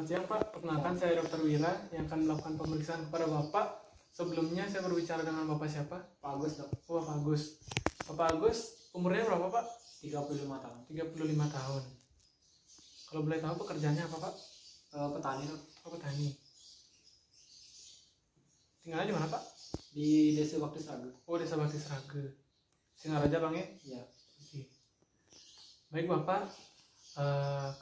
Selamat siang Pak, perkenalkan saya Dr. Wira yang akan melakukan pemeriksaan kepada Bapak. Sebelumnya saya berbicara dengan Bapak siapa? Pak Agus dok. Oh, Bapak Agus. Bapak Agus, umurnya berapa Pak? 35 tahun. 35 tahun. Kalau boleh tahu pekerjaannya apa Pak? Petani dok. Oh, petani. Tinggalnya di mana Pak? Di Desa Bakti Sragen. Oh, Desa Bakti Sragen. Singaraja Bang ya? Iya. Oke. Baik Bapak,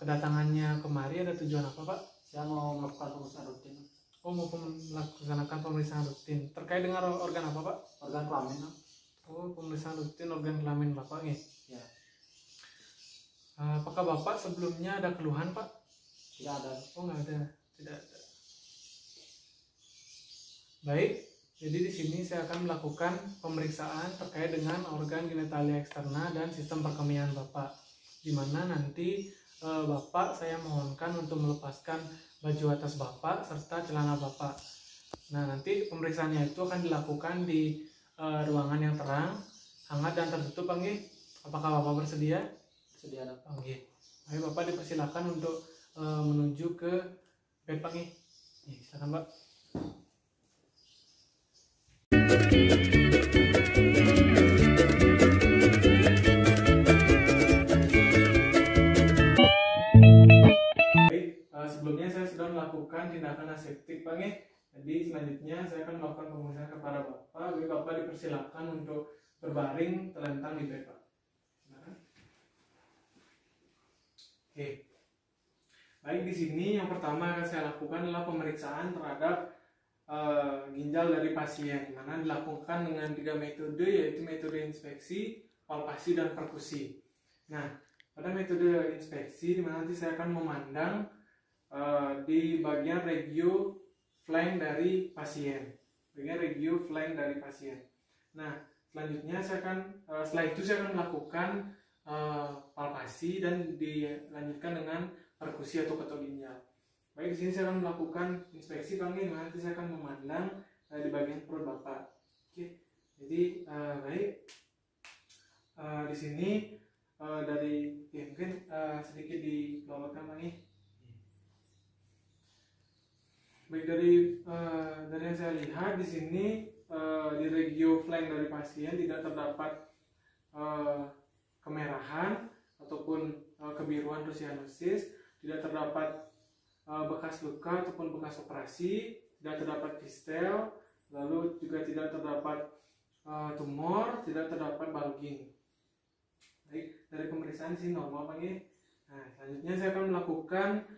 kedatangannya kemari ada tujuan apa Pak? Saya mau melakukan pemeriksaan rutin. Oh, mau melaksanakan pemeriksaan rutin. Terkait dengan organ apa Pak? Organ kelamin dok. Oh, pemeriksaan rutin organ kelamin Bapak nih. Ya. Apakah Bapak sebelumnya ada keluhan Pak? Tidak ada. Oh, nggak ada. Tidak ada. Baik, jadi di sini saya akan melakukan pemeriksaan terkait dengan organ genitalia eksterna dan sistem perkemihan Bapak. Di mana nanti Bapak saya mohonkan untuk melepaskan baju atas Bapak serta celana Bapak. Nah, nanti pemeriksaannya itu akan dilakukan di ruangan yang terang, hangat dan tertutup, Bang. Apakah Bapak bersedia? Sedia dok. Oke. Ayo Bapak dipersilakan untuk menuju ke bed, Bang. Silakan, Pak. Sebelumnya saya sudah melakukan tindakan aseptik Pak. Jadi selanjutnya saya akan melakukan pemeriksaan kepada Bapak. Jadi Bapak dipersilakan untuk berbaring terlentang di bed Pak. Silakan. Oke. Baik, di sini yang pertama akan saya lakukan adalah pemeriksaan terhadap ginjal dari pasien, di mana dilakukan dengan 3 metode, yaitu metode inspeksi, palpasi, dan perkusi. Nah, pada metode inspeksi, di mana nanti saya akan memandang di bagian regio flank dari pasien, Nah, selanjutnya saya akan setelah itu saya akan melakukan palpasi dan dilanjutkan dengan perkusi atau ketok ginjal. Baik, di sini saya akan melakukan inspeksi Bang, nanti saya akan memandang di bagian perut Bapak. Oke. Jadi baik, di sini dari mungkin sedikit dikeluarkan Bang. Baik, dari yang saya lihat di sini di regio flank dari pasien tidak terdapat kemerahan ataupun kebiruan atau cyanosis, tidak terdapat bekas luka ataupun bekas operasi, tidak terdapat fistel, lalu juga tidak terdapat tumor, tidak terdapat bulging. Baik, dari pemeriksaan sini normal Bang. Nah, selanjutnya saya akan melakukan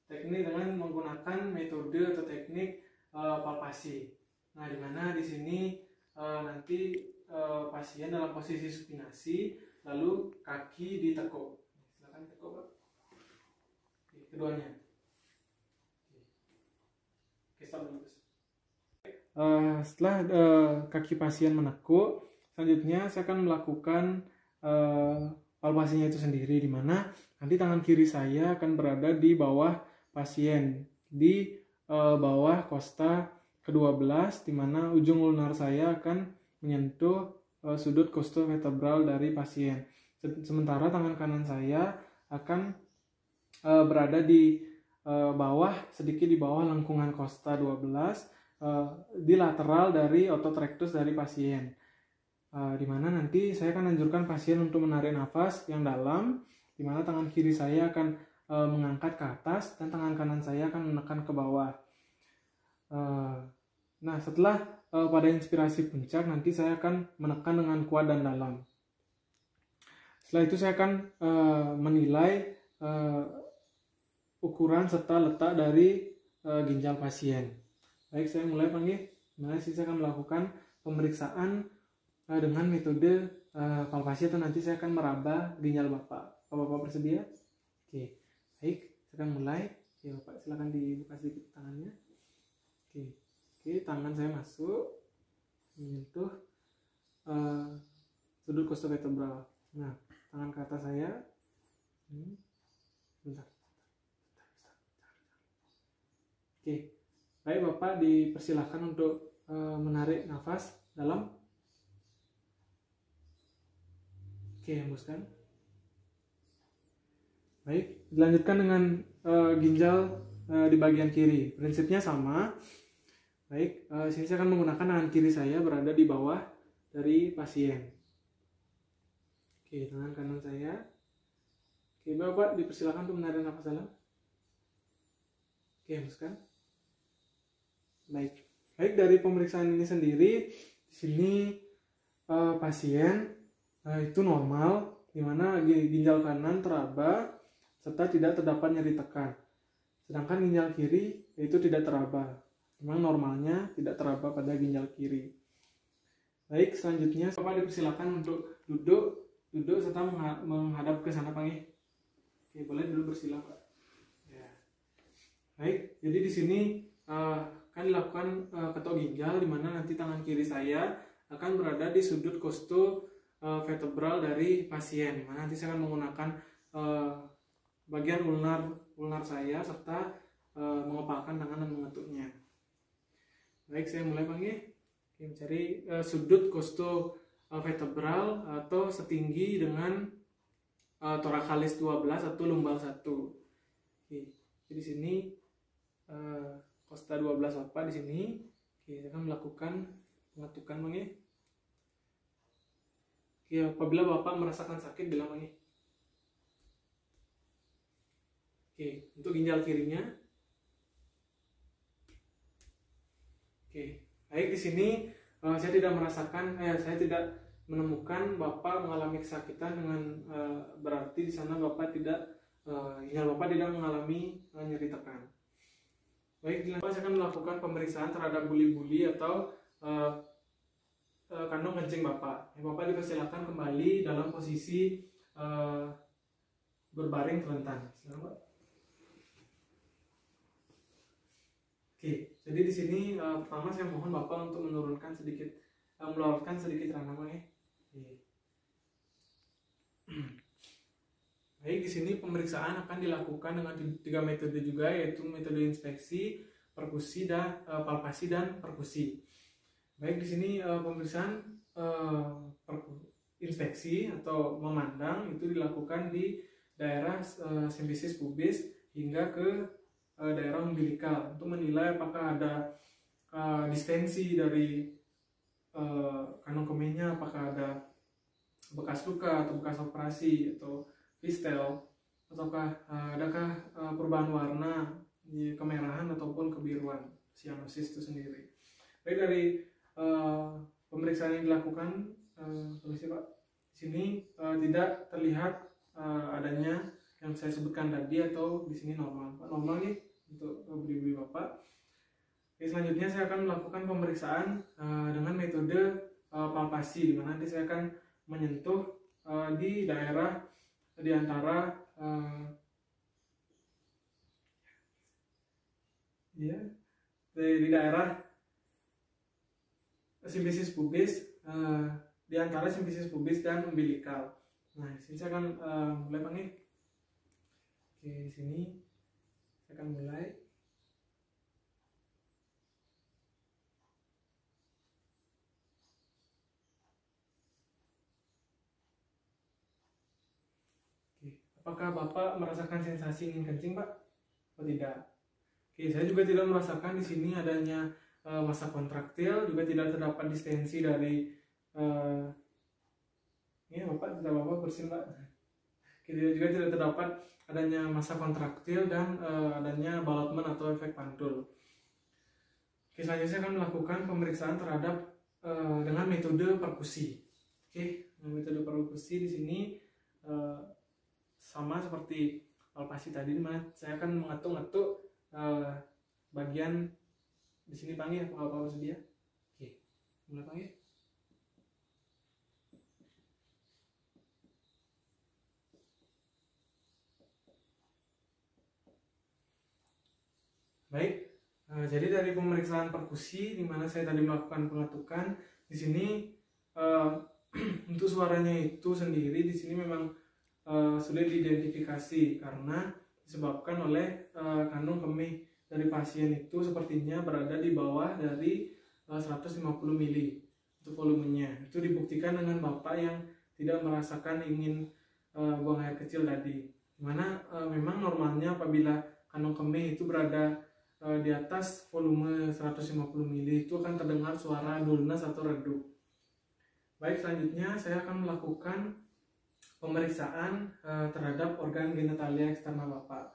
teknik dengan menggunakan metode atau teknik palpasi. Nah, di mana di sini nanti pasien dalam posisi supinasi, lalu kaki ditekuk. Silakan tekuk Pak. Keduanya. Oke, stop dulu. Setelah kaki pasien menekuk, selanjutnya saya akan melakukan palpasinya itu sendiri, di mana nanti tangan kiri saya akan berada di bawah pasien, di bawah kosta ke-12, di mana ujung ulnar saya akan menyentuh sudut costovertebral dari pasien. Sementara tangan kanan saya akan berada di bawah, sedikit di bawah lengkungan kosta 12, di lateral dari otot rectus dari pasien, di mana nanti saya akan anjurkan pasien untuk menarik nafas yang dalam, di mana tangan kiri saya akan mengangkat ke atas dan tangan kanan saya akan menekan ke bawah. Nah, setelah pada inspirasi puncak nanti saya akan menekan dengan kuat dan dalam. Setelah itu saya akan menilai ukuran serta letak dari ginjal pasien. Baik, saya mulai panggil. Nah, saya akan melakukan pemeriksaan dengan metode palpasi, atau nanti saya akan meraba ginjal Bapak. Bapak bersedia? Oke, baik, saya akan mulai. Oke, Bapak silakan dibuka sedikit tangannya. Oke, tangan saya masuk menyentuh sudut costovertebral. Nah, tangan ke atas saya. Bentar. Oke, baik Bapak dipersilahkan untuk menarik nafas dalam. Oke, hembuskan. Baik, dilanjutkan dengan ginjal di bagian kiri. Prinsipnya sama. Baik, sini saya akan menggunakan tangan kiri saya berada di bawah dari pasien. Oke, tangan kanan saya. Oke, Bapak dipersilakan untuk menarik nafas dalam. Oke, hembuskan. Baik. Baik, dari pemeriksaan ini sendiri, di sini pasien itu normal, di mana ginjal kanan teraba serta tidak terdapat nyeri tekan. Sedangkan ginjal kiri itu tidak teraba. Memang normalnya tidak teraba pada ginjal kiri. Baik, selanjutnya Bapak dipersilakan untuk duduk serta menghadap ke sana, Pak. Oke, boleh dulu bersila, Pak. Ya. Baik, jadi di sini akan dilakukan ketok ginjal, di mana nanti tangan kiri saya akan berada di sudut costovertebral dari pasien. Di mana nanti saya akan menggunakan bagian ulnar saya serta mengepalkan tangan dan mengetuknya. Baik, saya mulai, Pak. Oke, mencari sudut costovertebral atau setinggi dengan thoracalis 12 atau lumbal 1. Oke, jadi di sini costa 12 Bapak di sini. Oke, saya akan melakukan pengetukan, Bang. Oke, apabila Bapak merasakan sakit bilang, Bang. Oke, untuk ginjal kirinya. Oke, baik, di sini saya tidak menemukan Bapak mengalami kesakitan dengan berarti di sana Bapak ginjal Bapak tidak mengalami nyeri tekan. Baik, saya akan melakukan pemeriksaan terhadap buli-buli atau kantong kencing Bapak. Bapak dipersilakan kembali dalam posisi berbaring terlentang. Silakan, Pak. Oke, jadi di sini pertama saya mohon Bapak untuk menurunkan sedikit, melorotkan sedikit ranah, Bang. Baik, di sini pemeriksaan akan dilakukan dengan 3 metode juga, yaitu metode inspeksi, perkusi, dan palpasi dan perkusi. Baik, di sini pemeriksaan inspeksi atau memandang itu dilakukan di daerah simfisis pubis hingga ke daerah umbilikal untuk menilai apakah ada distensi dari kantong kemihnya, apakah ada bekas luka atau bekas operasi atau fistel, ataukah adakah perubahan warna kemerahan ataupun kebiruan sianosis itu sendiri. Baik, dari pemeriksaan yang dilakukan, permisi Pak, di sini tidak terlihat adanya yang saya sebutkan tadi atau di sini normal. Pak, normal nih untuk buli-buli Bapak. Oke, selanjutnya saya akan melakukan pemeriksaan dengan metode palpasi, di mana nanti saya akan menyentuh di daerah di antara di daerah simfisis pubis, di antara simfisis pubis dan umbilikal. Nah, di sini saya akan mulai, Bang. Oke, di sini saya akan mulai. Apakah Bapak merasakan sensasi ingin kencing, Pak? Atau tidak? Oke, saya juga tidak merasakan di sini adanya massa kontraktil, juga tidak terdapat distensi dari ini Bapak tidak apa-apa bersin, Pak. Oke, juga tidak terdapat adanya massa kontraktil dan adanya ballotment atau efek pantul. Oke, selanjutnya saya akan melakukan pemeriksaan terhadap dengan metode perkusi. Oke, metode perkusi di sini sama seperti palpasi tadi, saya akan mengetuk-ngetuk bagian di sini, Bang, ya, apa bersedia. Oke, mulai, Bang, ya. Baik, jadi dari pemeriksaan perkusi di mana saya tadi melakukan pengetukan, di sini untuk suaranya itu sendiri di sini memang sulit diidentifikasi karena disebabkan oleh kantong kemih dari pasien itu sepertinya berada di bawah dari 150 mili untuk volumenya. Itu dibuktikan dengan Bapak yang tidak merasakan ingin buang air kecil tadi. Dimana memang normalnya apabila kantong kemih itu berada di atas volume 150 ml itu akan terdengar suara dulnas atau redup. Baik, selanjutnya saya akan melakukan pemeriksaan terhadap organ genitalia eksternal Bapak.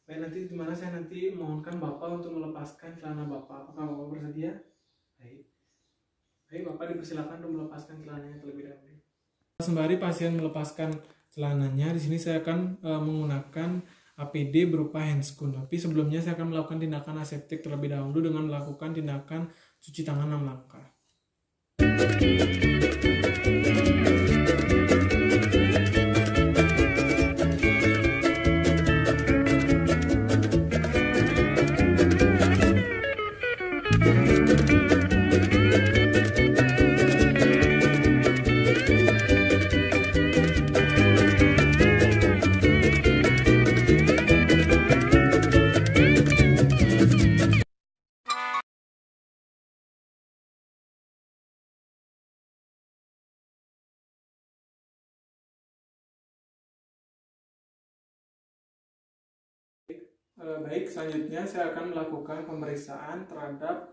Baik, nanti dimana saya nanti mohonkan Bapak untuk melepaskan celana Bapak. Apakah Bapak bersedia? Baik. Baik, Bapak dipersilakan untuk melepaskan celananya terlebih dahulu. Sembari pasien melepaskan celananya, di sini saya akan menggunakan APD berupa handscoon. Tapi sebelumnya saya akan melakukan tindakan aseptik terlebih dahulu dengan melakukan tindakan cuci tangan 6 langkah. Baik, selanjutnya saya akan melakukan pemeriksaan terhadap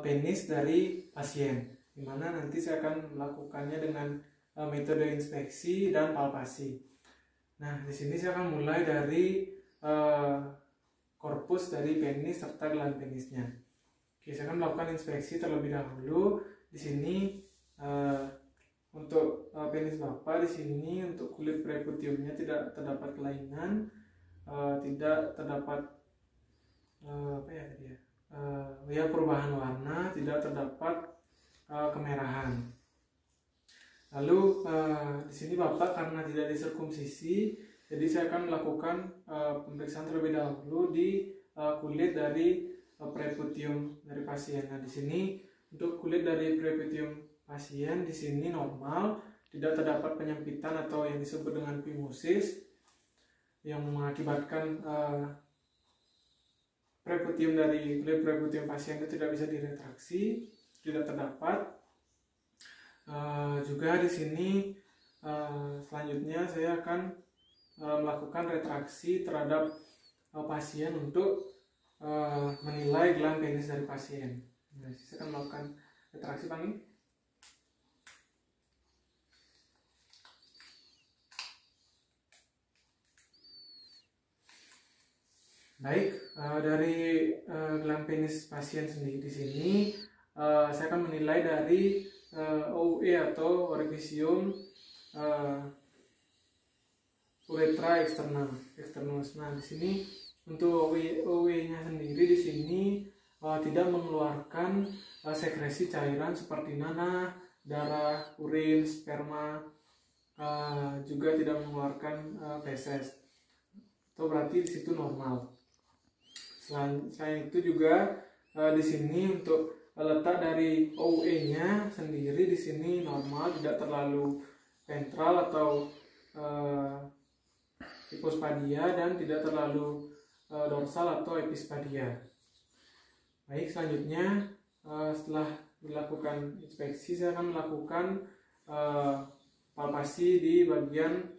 penis dari pasien, di mana nanti saya akan melakukannya dengan metode inspeksi dan palpasi. Nah, di sini saya akan mulai dari korpus dari penis serta gland penisnya. Oke, saya akan melakukan inspeksi terlebih dahulu. Di sini untuk penis Bapak di sini untuk kulit preputiumnya tidak terdapat kelainan. Tidak terdapat perubahan warna, tidak terdapat kemerahan. Lalu di sini Bapak karena tidak disirkumsisi, jadi saya akan melakukan pemeriksaan terlebih dahulu di kulit dari preputium dari pasien. Nah, di sini untuk kulit dari preputium pasien di sini normal, tidak terdapat penyempitan atau yang disebut dengan phimosis yang mengakibatkan preputium dari kulit preputium pasien itu tidak bisa diretraksi, tidak terdapat. Juga di sini selanjutnya saya akan melakukan retraksi terhadap pasien untuk menilai gland penis dari pasien. Nah, saya akan melakukan retraksi, Pak. Baik, dari gland penis pasien sendiri di sini saya akan menilai dari OUE atau Orificium uretra externus. Nah, di sini untuk OUE-nya sendiri di sini tidak mengeluarkan sekresi cairan seperti nanah, darah, urin, sperma, juga tidak mengeluarkan feses. Itu berarti di situ normal. Selain itu juga di sini untuk letak dari OUE-nya sendiri di sini normal, tidak terlalu ventral atau hipospadia dan tidak terlalu dorsal atau epispadia. Baik, selanjutnya setelah dilakukan inspeksi saya akan melakukan palpasi di bagian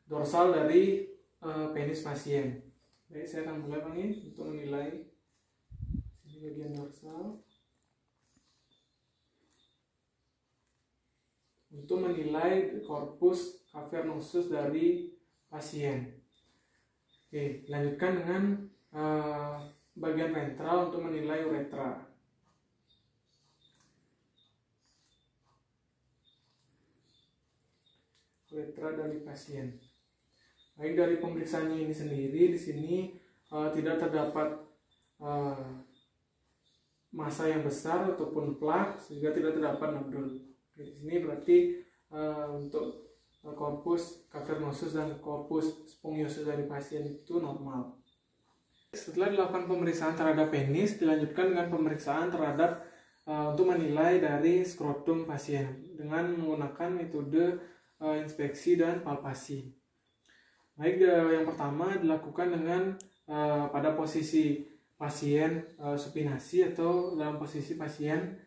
dorsal dari penis pasien. Baik, saya akan mulai Pak untuk menilai di bagian dorsal. Untuk menilai korpus cavernosus dari pasien. Oke, lanjutkan dengan bagian ventral untuk menilai uretra. Uretra dari pasien. Baik, dari pemeriksaannya ini sendiri di sini tidak terdapat massa yang besar ataupun plak, sehingga tidak terdapat nodul. Di sini berarti untuk korpus cavernosus dan korpus spongiosus dari pasien itu normal. Setelah dilakukan pemeriksaan terhadap penis, dilanjutkan dengan pemeriksaan terhadap untuk menilai dari skrotum pasien dengan menggunakan metode inspeksi dan palpasi. Baik, yang pertama dilakukan dengan pada posisi pasien supinasi atau dalam posisi pasien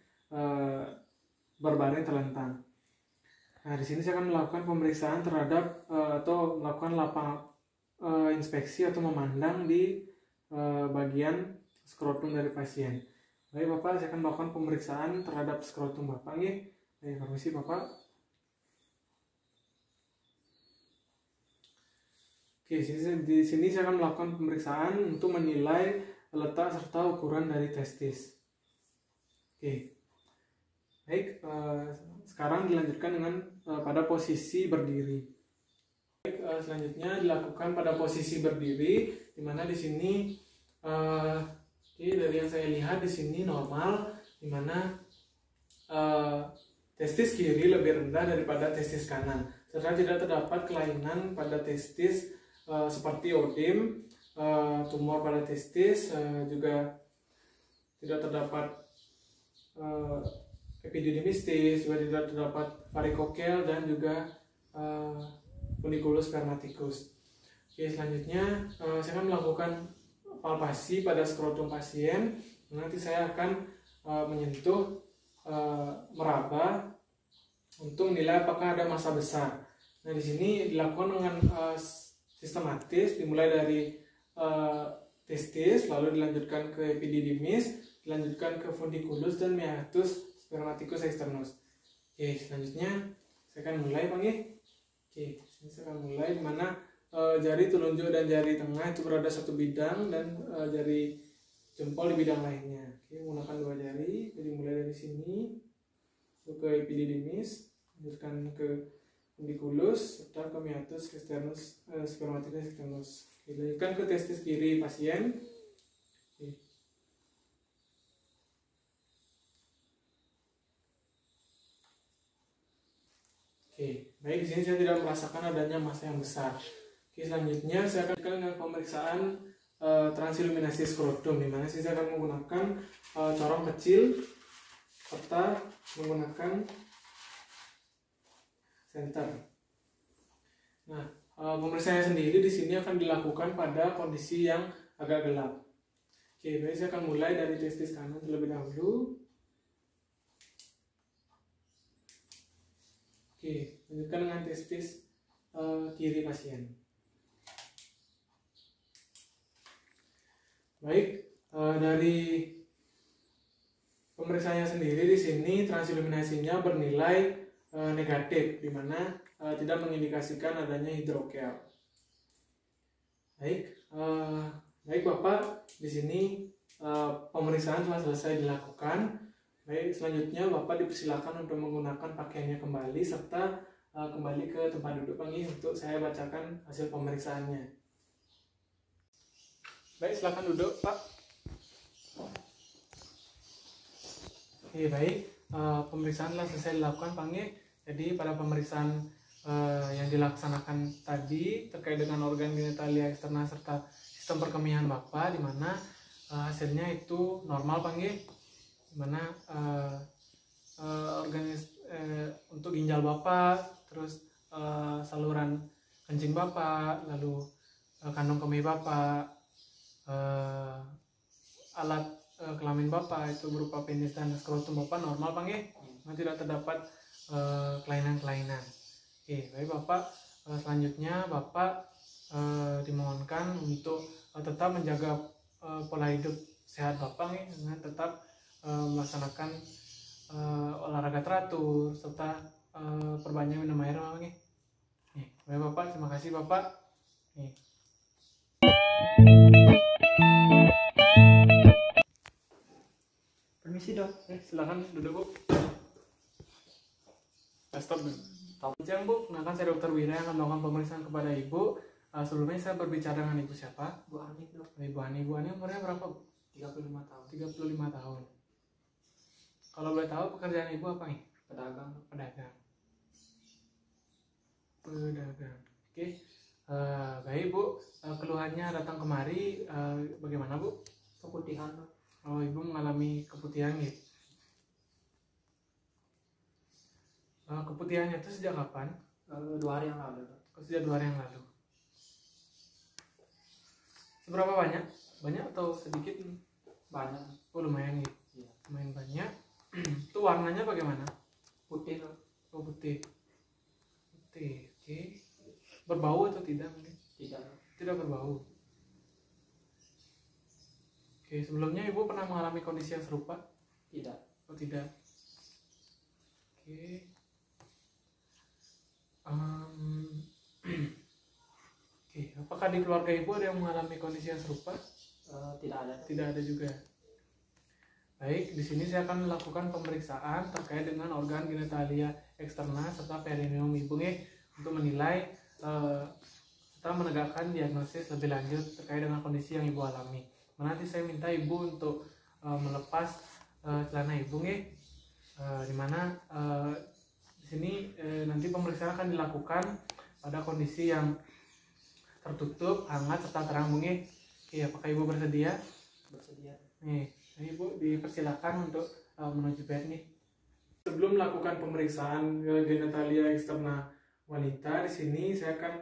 berbaring terlentang. Nah, di sini saya akan melakukan pemeriksaan terhadap atau melakukan inspeksi atau memandang di bagian skrotum dari pasien. Baik Bapak, saya akan melakukan pemeriksaan terhadap skrotum Bapak nggih. Baik, permisi Bapak. Oke, di sini saya akan melakukan pemeriksaan untuk menilai letak serta ukuran dari testis. Oke. Baik, sekarang dilanjutkan dengan pada posisi berdiri. Baik, selanjutnya dilakukan pada posisi berdiri, di mana di sini dari yang saya lihat di sini normal, di mana testis kiri lebih rendah daripada testis kanan, serta tidak terdapat kelainan pada testis seperti odem, tumor pada testis, juga tidak terdapat epididymistis, juga tidak terdapat varikokel dan juga funiculus spermaticus. Oke, selanjutnya saya akan melakukan palpasi pada skrotum pasien. Nanti saya akan menyentuh, meraba untuk menilai apakah ada massa besar. Nah, di sini dilakukan dengan sistematis, dimulai dari testis, lalu dilanjutkan ke epididymis, dilanjutkan ke funiculus dan meatus spermaticus externus. Oke, selanjutnya saya akan mulai Pak nggih. Oke, ini saya akan mulai di mana jari telunjuk dan jari tengah itu berada satu bidang dan jari jempol di bidang lainnya. Oke, menggunakan dua jari. Jadi mulai dari sini ke epididymis, lanjutkan ke funiculus serta ke meatus externus spermaticus externus. Oke, lanjutkan ke testis kiri pasien. Oke. Oke, baik, di sini saya tidak merasakan adanya massa yang besar. Oke, selanjutnya saya akan dengan pemeriksaan transiluminasi skrotum, di mana saya akan menggunakan corong kecil serta menggunakan senter. Nah, pemeriksaan sendiri di sini akan dilakukan pada kondisi yang agak gelap. Oke, baik, saya akan mulai dari testis kanan terlebih dahulu. Oke, lanjutkan dengan testis kiri pasien. Baik, dari pemeriksaannya sendiri di sini transiluminasinya bernilai negatif, di mana tidak mengindikasikan adanya hidrokel. Baik, baik Bapak, di sini pemeriksaan telah selesai dilakukan. Baik, selanjutnya Bapak dipersilakan untuk menggunakan pakaiannya kembali serta kembali ke tempat duduk Pak nggih untuk saya bacakan hasil pemeriksaannya. Baik, silakan duduk Pak. Oke, baik, pemeriksaan telah selesai dilakukan Pak nggih. Jadi pada pemeriksaan yang dilaksanakan tadi terkait dengan organ genitalia eksterna serta sistem perkemihan Bapak, di mana hasilnya itu normal Pak nggih. Dimana untuk ginjal Bapak, terus saluran kencing Bapak, lalu kantong kemih Bapak, alat kelamin Bapak itu berupa penis dan skrotum Bapak normal Pak nggih. Tidak terdapat kelainan-kelainan. Oke, baik Bapak, selanjutnya Bapak dimohonkan untuk tetap menjaga pola hidup sehat Bapak nggih, dengan tetap melaksanakan olahraga teratur serta perbanyak minum air Bapak nggih. Baik Bapak, terima kasih Bapak. Permisi dok. Silakan duduk Bu. Stop. Siang Bu, kenalkan saya Dr. Wira yang akan melakukan pemeriksaan kepada Ibu. Sebelumnya saya berbicara dengan Ibu siapa? Bu Ani dok. Ibu Ani. Ibu Ani umurnya berapa Bu? 35 tahun. 35 tahun. Kalau boleh tahu pekerjaan Ibu apa nih? Pedagang. Pedagang. Oke. Baik Bu, keluhannya datang kemari bagaimana Bu? Keputihan dok. Oh, Ibu mengalami keputihan gitu. Keputihannya itu sejak kapan? 2 hari yang lalu dok. Sejak 2 hari yang lalu. Seberapa banyak? Banyak atau sedikit? Banyak. Oh, lumayan gitu. Iya. Lumayan banyak. Itu warnanya bagaimana? Putih dok. Oh, putih. mengalami kondisi yang serupa? Tidak. Oh tidak. Oke. Em, Oke, apakah di keluarga ibu ada yang mengalami kondisi yang serupa? Tidak ada. Tidak ada juga. Baik, di sini saya akan melakukan pemeriksaan terkait dengan organ genitalia eksterna serta perineum ibu untuk menilai serta menegakkan diagnosis lebih lanjut terkait dengan kondisi yang ibu alami. Nanti saya minta ibu untuk melepas celana ibu di mana di sini nanti pemeriksaan akan dilakukan pada kondisi yang tertutup, hangat serta terang bunyi. Oke, apakah ibu bersedia? Bersedia. Nih, ibu dipersilakan untuk menuju bed nih. Sebelum melakukan pemeriksaan genitalia eksterna wanita, di sini saya akan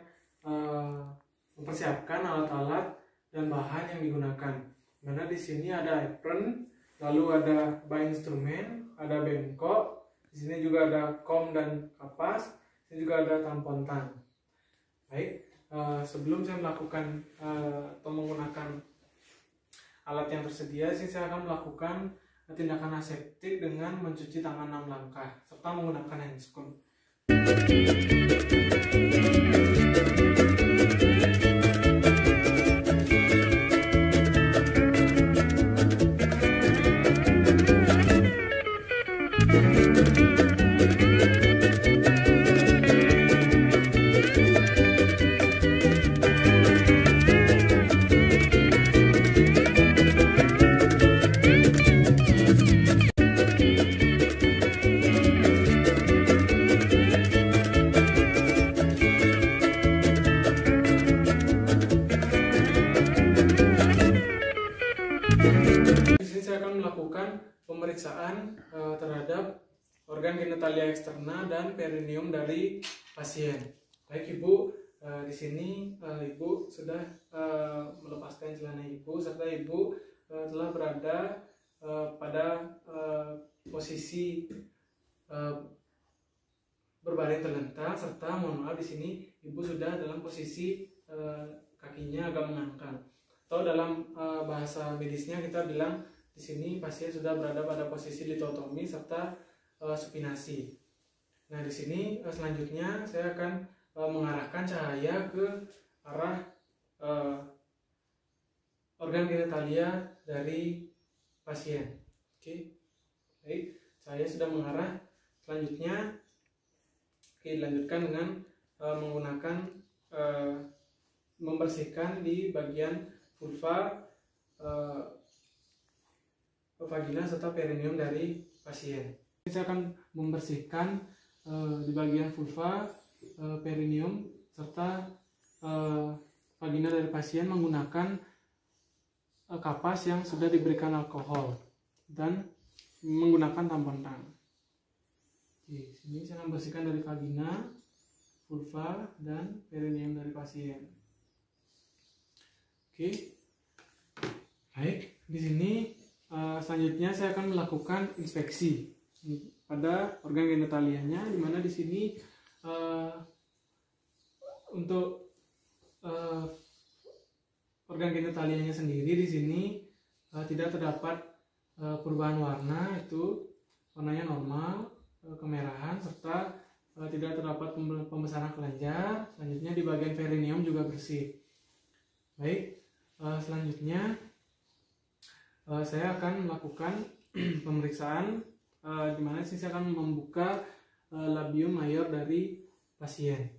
mempersiapkan alat-alat dan bahan yang digunakan. Mana di sini ada apron, lalu ada bahan instrumen, ada bengkok, di sini juga ada kom dan kapas, di sini juga ada tampon tan. Baik. Sebelum saya melakukan atau menggunakan alat yang tersedia, saya akan melakukan tindakan aseptik dengan mencuci tangan 6 langkah serta menggunakan handscoon. Pemeriksaan terhadap organ genitalia eksterna dan perineum dari pasien. Baik ibu, di sini ibu sudah melepaskan celana ibu serta ibu telah berada pada posisi berbaring terlentang serta mohon maaf di sini ibu sudah dalam posisi kakinya agak mengangkat. Atau dalam bahasa medisnya kita bilang di sini pasien sudah berada pada posisi litotomi serta supinasi. Nah, di sini selanjutnya saya akan mengarahkan cahaya ke arah organ genitalia dari pasien. Oke. Baik, saya sudah mengarah. Selanjutnya dilanjutkan dengan menggunakan membersihkan di bagian vulva, vagina serta perineum dari pasien. Saya akan membersihkan di bagian vulva, perineum serta vagina dari pasien menggunakan kapas yang sudah diberikan alkohol dan menggunakan tampon tan. Di sini saya membersihkan dari vagina, vulva dan perineum dari pasien. Oke. Baik, di sini selanjutnya saya akan melakukan inspeksi pada organ genitalianya, di mana di sini untuk organ genitalianya sendiri di sini tidak terdapat perubahan warna, itu warnanya normal, kemerahan serta tidak terdapat pembesaran kelenjar. Selanjutnya di bagian perineum juga bersih. Baik, selanjutnya saya akan melakukan pemeriksaan di mana saya akan membuka labium mayor dari pasien.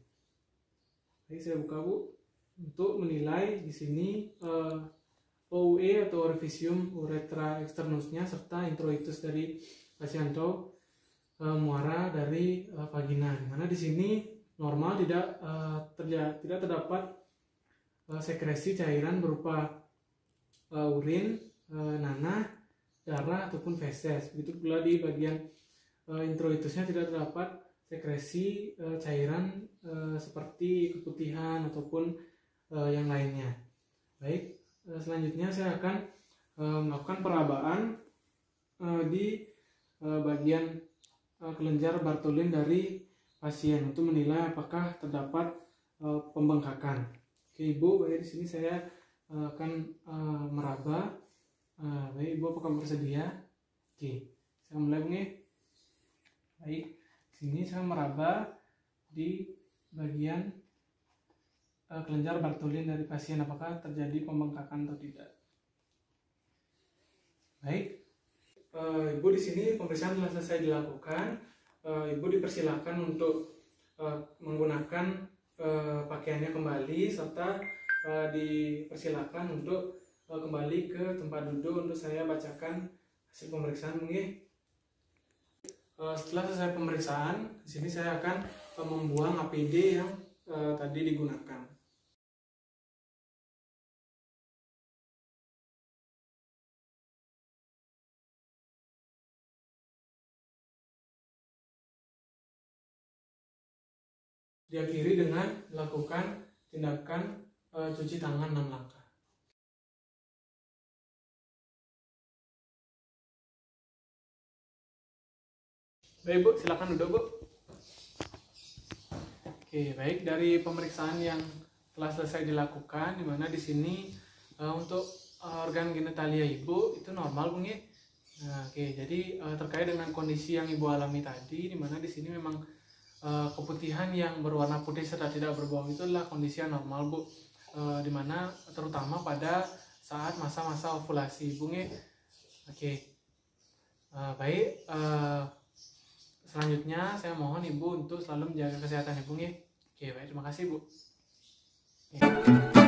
Baik, saya buka Bu untuk menilai di sini OUE atau Orifisium uretra externusnya serta introitus dari pasien atau muara dari vagina. Di mana di sini normal, tidak terdapat sekresi cairan berupa urin, nanah, darah ataupun feses. Begitu pula di bagian introitusnya tidak terdapat sekresi cairan seperti keputihan ataupun yang lainnya. Baik, selanjutnya saya akan melakukan perabaan di bagian kelenjar Bartholin dari pasien untuk menilai apakah terdapat pembengkakan. Oke Ibu, baik, di sini saya akan meraba Baik, Ibu apakah bersedia? Oke, saya mulai Bu. Baik, sini saya meraba di bagian kelenjar Bartholin dari pasien, apakah terjadi pembengkakan atau tidak. Baik, Ibu di sini pemeriksaan telah selesai dilakukan. Ibu dipersilakan untuk menggunakan pakaiannya kembali, serta dipersilakan untuk kembali ke tempat duduk untuk saya bacakan hasil pemeriksaan. Setelah selesai pemeriksaan, di sini saya akan membuang APD yang tadi digunakan. Diakhiri dengan melakukan tindakan cuci tangan 6 langkah. Baik Bu, silakan duduk Bu. Oke, baik, dari pemeriksaan yang telah selesai dilakukan, di mana di sini untuk organ genitalia Ibu itu normal Bu. Nah, oke, jadi terkait dengan kondisi yang Ibu alami tadi, di mana di sini memang keputihan yang berwarna putih serta tidak berbau itu adalah kondisi yang normal Bu, dimana terutama pada saat masa-masa ovulasi Ibu. Oke, baik, selanjutnya saya mohon Ibu untuk selalu menjaga kesehatan Ibu. Oke, baik, terima kasih Bu. Oke.